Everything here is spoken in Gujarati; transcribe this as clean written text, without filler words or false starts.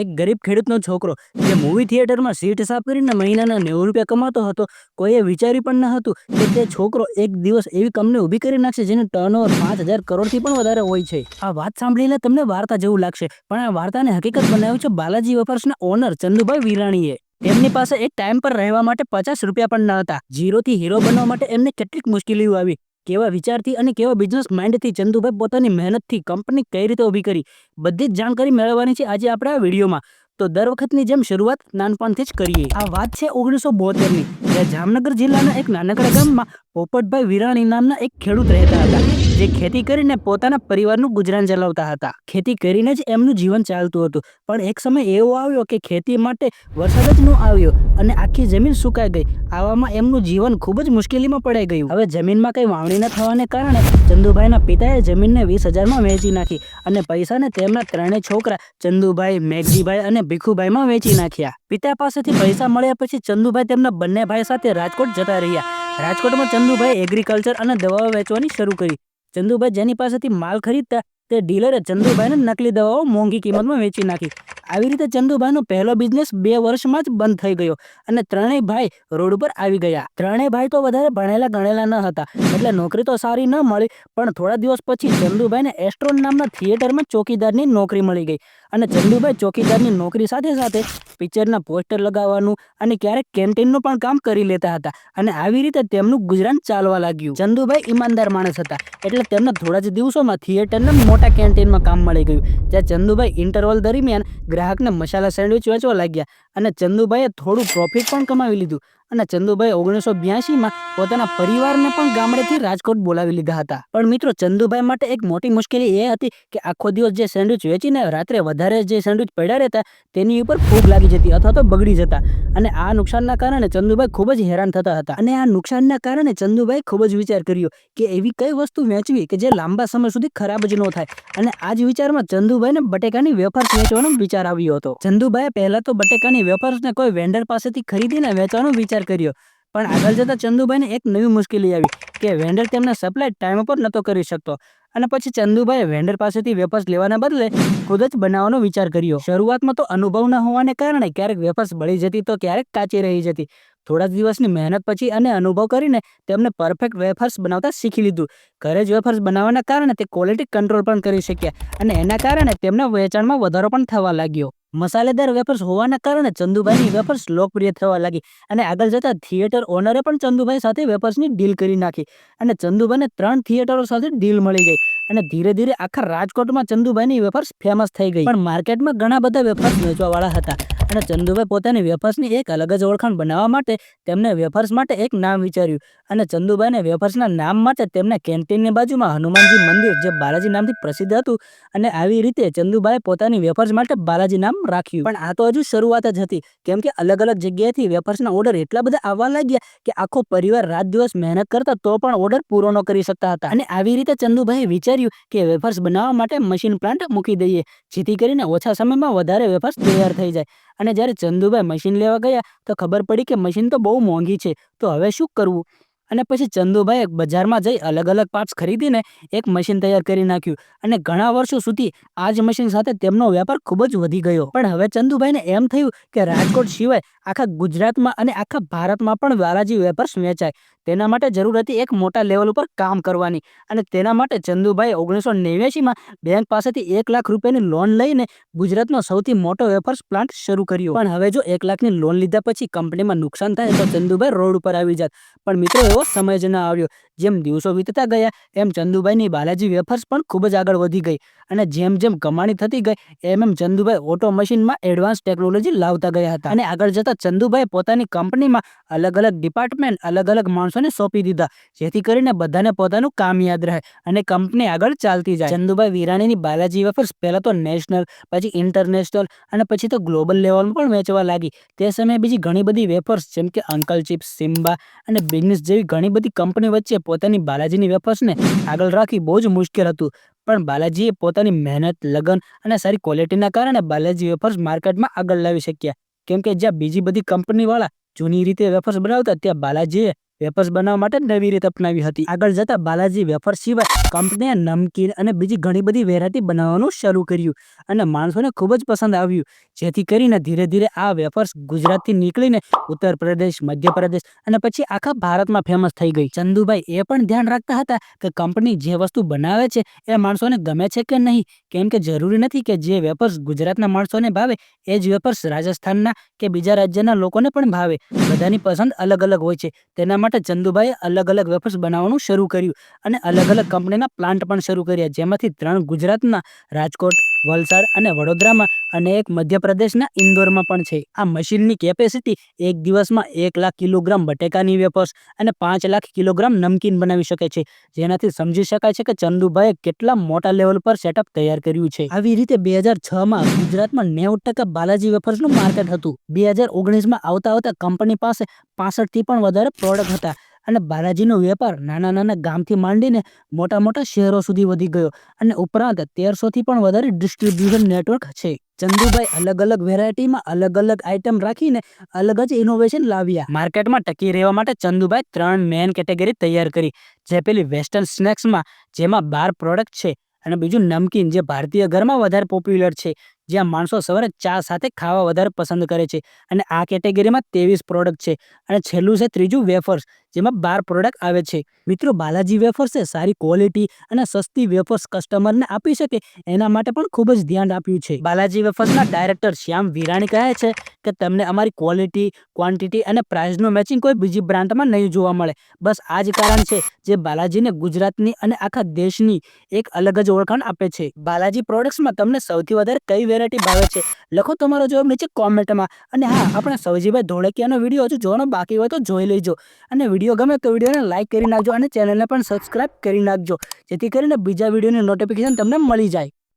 એક ગરીબ ખેડૂતનો છોકરો જે મૂવી થિયેટરમાં સીટ સાફ કરીને મહિનાના 90 રૂપિયા કમાતો હતો, કોઈએ વિચાર્યું પણ ન હતું કે તે છોકરો એક દિવસ એવી કંપની ઊભી કરી નાખશે જેનું ટર્નઓવર 5,000 કરોડથી પણ વધારે હોય છે. આ વાત સાંભળીને તમને વાર્તા જેવું લાગશે, પણ આ વાર્તાને હકીકત બનાવ્યું છે બાલાજી વેફર્સના ઓનર ચંદુભાઈ વિરાણીએ. તેમની પાસે એક ટાઈમ પર રહેવા માટે 50 રૂપિયા પણ ન હતા. ઝીરોથી હીરો બનવા માટે એમને કેટલીક મુશ્કેલીઓ આવી. કેવા વિચારથી અને કેવા બિઝનેસ માઇન્ડથી ચંદુભાઈ પોતાની મહેનતથી કંપની કઈ રીતે ઊભી કરી, બધી જ જાણકારી મેળવવાની છે આજે આપણે આ વિડીયોમાં. તો દર વખતની જેમ શરૂઆત નાનપણથી જ કરીએ. આ વાત છે 1972ની, જ્યાં જામનગર જિલ્લાના એક નાનકડા ગામમાં પોપટભાઈ વિરાણી નામના એક ખેડૂત રહેતા હતા, જે ખેતી કરીને પોતાના પરિવારનું ગુજરાન ચલાવતા હતા. ખેતી કરીને જ એમનું જીવન ચાલતું હતું, પણ એક સમય એવો આવ્યો કે ખેતી માટે વરસાદ જ ન આવ્યો અને આખી જમીન સુકાઈ ગઈ. આવામાં એમનું જીવન ખૂબ જ મુશ્કેલીમાં પડાઈ ગયું. હવે જમીનમાં કઈ વાવણી ન થવાને કારણે ચંદુભાઈના પિતાએ જમીનને 20,000માં વેચી નાખી અને પૈસાને તેમના ત્રણેય છોકરા ચંદુભાઈ, મેઘજીભાઈ અને ભીખુભાઈમાં વેચી નાખ્યા. પિતા પાસેથી પૈસા મળ્યા પછી ચંદુભાઈ તેમના બંને ભાઈ સાથે રાજકોટ જતા રહ્યા. રાજકોટમાં ચંદુભાઈ એગ્રીકલ્ચર અને દવાઓ વેચવાની શરૂ કરી. ચંદુભાઈ જેની પાસેથી માલ ખરીદતા તે ડીલરે ચંદુભાઈને નકલી દવાઓ મોંઘી કિંમતમાં વેચી નાખી. આવી રીતે ચંદુભાઈનો પહેલો બિઝનેસ 2 વર્ષમાં જ બંધ થઈ ગયો અને ત્રણેય ભાઈ રોડ ઉપર આવી ગયા. ત્રણેય ભાઈ તો વધારે ભણેલા ગણેલા ન હતા, એટલે નોકરી તો સારી ન મળી, પણ થોડા દિવસ પછી ચંદુભાઈને એસ્ટ્રોન નામના થિયેટરમાં ચોકીદારની નોકરી મળી ગઈ અને ચંદુભાઈ ચોકીદારની નોકરી સાથે સાથે પિક્ચરના પોસ્ટર લગાવવાનું અને ક્યારેક કેન્ટીનનું પણ કામ કરી લેતા હતા અને આવી રીતે તેમનું ગુજરાન ચાલવા લાગ્યું. ચંદુભાઈ ઈમાનદાર માણસ હતા, એટલે તેમને થોડા જ દિવસોમાં થિયેટરના મોટા કેન્ટીનમાં કામ મળી ગયું, જ્યાં ચંદુભાઈ ઇન્ટરવલ દરમિયાન ગ્રાહકને મસાલા સેન્ડવિચ વેચવા લાગ્યા અને ચંદુભાઈએ થોડું પ્રોફિટ પણ કમાવી લીધું અને ચંદુભાઈ 1982માં પોતાના પરિવારને પણ ગામડેથી રાજકોટ બોલાવી લીધા હતા. પણ મિત્રો, ચંદુભાઈ માટે એક મોટી મુશ્કેલી એ હતી કે આખો દિવસ જે સેન્ડવિચ વેચીને રાત્રે વધારે જે સેન્ડવિચ પડ્યા રહેતા તેની ઉપર ફૂગ લાગી જતી અથવા તો બગડી જતા, અને આ નુકસાનના કારણે ચંદુભાઈ ખૂબ જ હેરાન થતા હતા. અને આ નુકસાનના કારણે ચંદુભાઈ ખૂબ જ વિચાર કર્યો કે એવી કઈ વસ્તુ વેચવી કે જે લાંબા સમય સુધી ખરાબ જ ન થાય, અને આ જ વિચારમાં ચંદુભાઈને બટેકાની વેફર્સ વેચવાનો વિચાર આવ્યો હતો. ચંદુભાઈએ પહેલા તો બટેકાની વેફર્સને કોઈ વેન્ડર પાસેથી ખરીદીને વેચવાનો વિચાર કર્યો, પણ આગળ જતા ચંદુભાઈને એક નવી મુશ્કેલી આવી કે વેન્ડર તેમને સપ્લાય ટાઈમ પર નહોતો કરી શકતો, અને પછી ચંદુભાઈએ વેન્ડર પાસેથી વેફર્સ લેવાના બદલે ખુદ જ બનાવવાનો વિચાર કર્યો. શરૂઆતમાં તો અનુભવ ન હોવાને કારણે ક્યારેક વેફર્સ બળી જતી તો ક્યારેક કાચી રહી જતી. થોડા દિવસની મહેનત પછી અને અનુભવ કરીને તેમને પરફેક્ટ વેફર્સ બનાવતા શીખી લીધું. ઘરે જ વેફર્સ બનાવવાના કારણે તે ક્વોલિટી કંટ્રોલ પણ કરી શક્યા અને એના કારણે તેમના વેચાણમાં વધારો પણ થવા લાગ્યો. મસાલેદાર વેફર્સ હોવાના કારણે ચંદુભાઈની વેફર્સ લોકપ્રિય થવા લાગી અને આગળ જતા થિયેટર ઓનરે પણ ચંદુભાઈ સાથે વેફર્સની ડીલ કરી નાખી અને ચંદુભાઈને 3 થિયેટરો સાથે ડીલ મળી ગઈ અને ધીરે ધીરે આખા રાજકોટમાં ચંદુભાઈની વેફર્સ ફેમસ થઈ ગઈ. પણ માર્કેટમાં ઘણા બધા વેફર્સ વેચવાવાળા હતા અને ચંદુભાઈ પોતાની વેફર્સની એક અલગ જ ઓળખાણ બનાવવા માટે તેમને વેફર્સ માટે એક નામ વિચાર્યું અને ચંદુભાઈને વેફર્સના નામ માટે તેમને કેન્ટીનની બાજુમાં હનુમાનજી મંદિર, જે બાલાજી નામથી પ્રસિદ્ધ હતું, અને આવી રીતે ચંદુભાઈએ પોતાની વેફર્સ માટે બાલાજી નામ રાખ્યું. પણ આ તો હજુ શરૂઆત જ હતી, કેમ કે અલગ અલગ જગ્યાએથી વેફર્સના ઓર્ડર એટલા બધા આવવા લાગ્યા કે આખો પરિવાર રાત દિવસ મહેનત કરતા તો પણ ઓર્ડર પૂરો ન કરી શકતા હતા. અને આવી રીતે ચંદુભાઈએ વિચાર્યું કે વેફર્સ બનાવવા માટે મશીન પ્લાન્ટ મૂકી દઈએ, જેથી કરીને ઓછા સમયમાં વધારે વેફર્સ તૈયાર થઈ જાય. અને જ્યારે ચંદુભાઈ મશીન લેવા ગયા તો ખબર પડી કે મશીન તો બહુ મોંઘી છે, તો હવે શું કરવું? અને પછી ચંદુભાઈએ બજારમાં જઈ અલગ અલગ પાર્ટ્સ ખરીદીને એક મશીન તૈયાર કરી નાખ્યું અને ઘણા વર્ષો સુધી આ જ મશીન સાથે તેમનો વેપાર ખૂબ જ વધી ગયો. પણ હવે ચંદુભાઈને એમ થયું કે રાજકોટ સિવાય આખા ગુજરાતમાં અને આખા ભારતમાં પણ બાલાજી વેફર્સ વેચાય. તેના માટે જરૂર હતી એક મોટા લેવલ ઉપર કામ કરવાની, અને તેના માટે ચંદુભાઈએ 1989માં બેંક પાસેથી 1 લાખ રૂપિયાની લોન લઈને ગુજરાતનો સૌથી મોટો વેફર્સ પ્લાન્ટ શરૂ કર્યો. પણ હવે જો 1 લાખની લોન લીધા પછી કંપનીમાં નુકસાન થાય તો ચંદુભાઈ રોડ ઉપર આવી જાત. પણ મિત્રો, એવો સમય જ ન આવ્યો. જેમ દિવસો વીતતા ગયા એમ ચંદુભાઈની બાલાજી વેફર્સ પણ ખૂબ જ આગળ વધી ગઈ અને જેમ જેમ કમાણી થતી ગઈ એમ ચંદુભાઈ ઓટો મશીનમાં એડવાન્સ ટેકનોલોજી લાવતા ગયા હતા. અને આગળ જતા ચંદુભાઈ પોતાની કંપનીમાં અલગ અલગ ડિપાર્ટમેન્ટ અલગ અલગ માણસોને સોંપી દીધા, જેથી કરીને બધાને પોતાનું કામ યાદ રહે અને કંપની આગળ ચાલતી જાય. ચંદુભાઈ વિરાણીની બાલાજી વેફર્સ પહેલા તો નેશનલ, પછી ઇન્ટરનેશનલ અને પછી તો ગ્લોબલ લેવલ પણ વેચવા લાગી. તે સમયે બીજી ઘણી બધી વેફર્સ જેમ કે અંકલ ચિપ્સ, સિમ્બા અને બિઝનેસ જેવી ઘણી બધી કંપની વચ્ચે પોતાની બાલાજીની વેફર્સને આગળ રાખવી બહુ જ મુશ્કેલ હતું. પણ બાલાજીએ પોતાની મહેનત, લગન અને સારી ક્વોલિટીના કારણે બાલાજી વેફર્સ માર્કેટમાં આગળ લાવી શક્યા, કેમ કે જ્યાં બીજી બધી કંપનીવાળા જૂની રીતે વેફર્સ બનાવતા ત્યાં બાલાજીએ વેફર્સ બનાવવા માટે નવી રીત અપનાવી હતી. આગળ જતા બાલાજી વેફર્સ સિવાય કંપનીએ નમકીન અને બીજી ઘણી બધી વેરાયટી બનાવવાનું શરૂ કર્યું અને માણસોને ખૂબ જ પસંદ આવ્યું. જેથી કરીને ધીરે ધીરે આ વેફર્સ ગુજરાતથી નીકળીને ઉત્તર પ્રદેશ, મધ્યપ્રદેશ અને પછી આખા ભારતમાં ફેમસ થઈ ગઈ. ચંદુભાઈ એ પણ ધ્યાન રાખતા હતા કે કંપની જે વસ્તુ બનાવે છે એ માણસોને ગમે છે કે નહીં, કેમ કે જરૂરી નથી કે જે વેફર્સ ગુજરાતના માણસોને ભાવે એ જ વેફર્સ રાજસ્થાનના કે બીજા રાજ્યના લોકોને પણ ભાવે. બધાની પસંદ અલગ અલગ હોય છે. તેના માટે ચંદુભાઈએ અલગ અલગ વેફર્સ બનાવવાનું શરૂ કર્યું અને અલગ અલગ કંપનીના પ્લાન્ટ પણ શરૂ કર્યા, જેમાંથી 3 ગુજરાતના રાજકોટ, વલસાડ અને વડોદરામાં અને એક મધ્યપ્રદેશના ઇન્દોરમાં પણ છે. આ મશીનની કેપેસિટી એક દિવસમાં 1 લાખ કિલોગ્રામ બટેકાની વેફર્સ અને 5 લાખ કિલોગ્રામ નમકીન બનાવી શકે છે, જેનાથી સમજી શકાય છે કે ચંદુભાઈએ કેટલા મોટા લેવલ પર સેટઅપ તૈયાર કર્યું છે. આવી રીતે 2006માં ગુજરાતમાં 90% બાલાજી વેફર્સનું માર્કેટ હતું. 2019માં આવતા કંપની પાસે 65થી પણ વધારે પ્રોડક્ટ હતા અને બાલાજીનો વેપાર નાના નાના ગામથી માંડીને મોટા મોટા શહેરો સુધી વધી ગયો અને ઉપરાંત 1300થી પણ વધારે ડિસ્ટ્રીબ્યુશન નેટવર્ક છે. ચંદુભાઈ અલગ અલગ વેરાયટીમાં અલગ અલગ આઇટમ રાખીને અલગ જ ઇનોવેશન લાવ્યા. માર્કેટમાં ટકી રહેવા માટે ચંદુભાઈ 3 મેન કેટેગરી તૈયાર કરી. જે પેલી વેસ્ટર્ન સ્નેક્સમાં, જેમાં 12 પ્રોડક્ટ છે, અને બીજું નમકીન, જે ભારતીય ઘરમાં વધારે પોપ્યુલર છે, જ્યાં માણસો સવારે ચા સાથે ખાવા વધારે પસંદ કરે છે, અને આ કેટેગરીમાં 23 પ્રોડક્ટ છે. અને છેલ્લું છે ત્રીજું વેફર્સ, જેમાં 12 પ્રોડક્ટ આવે છે. મિત્રો, બાલાજી વેફર્સે સારી ક્વોલિટી અને સસ્તી વેફર્સ કસ્ટમરને આપી શકે એના માટે પણ ખૂબ જ ધ્યાન આપ્યું છે. બાલાજી વેફર્સના ડાયરેક્ટર શ્યામ વિરાણી કહે છે કે તમને અમારી ક્વોલિટી, ક્વોન્ટિટી અને પ્રાઇસનું મેચિંગ કોઈ બીજી બ્રાન્ડમાં નહીં જોવા મળે. બસ આ જ કારણ છે જે બાલાજીને ગુજરાતની અને આખા દેશની એક અલગ જ ઓળખાણ આપે છે. બાલાજી પ્રોડક્ટ્સમાં તમને સૌથી વધારે કઈ વેરાયટી ભાવે છે? લખો તમારો જવાબ નીચે કોમેન્ટમાં. અને હા, આપણે સવજીભાઈ ધોળકિયાનો વિડીયો હજુ જોવાનો બાકી હોય તો જોઈ લેજો. અને વિડીયો ગમે તો વિડીયોને લાઇક કરી નાખજો અને ચેનલને પણ સબસ્ક્રાઇબ કરી નાખજો, જેથી કરીને બીજા વિડીયોની નોટિફિકેશન તમને મળી જાય.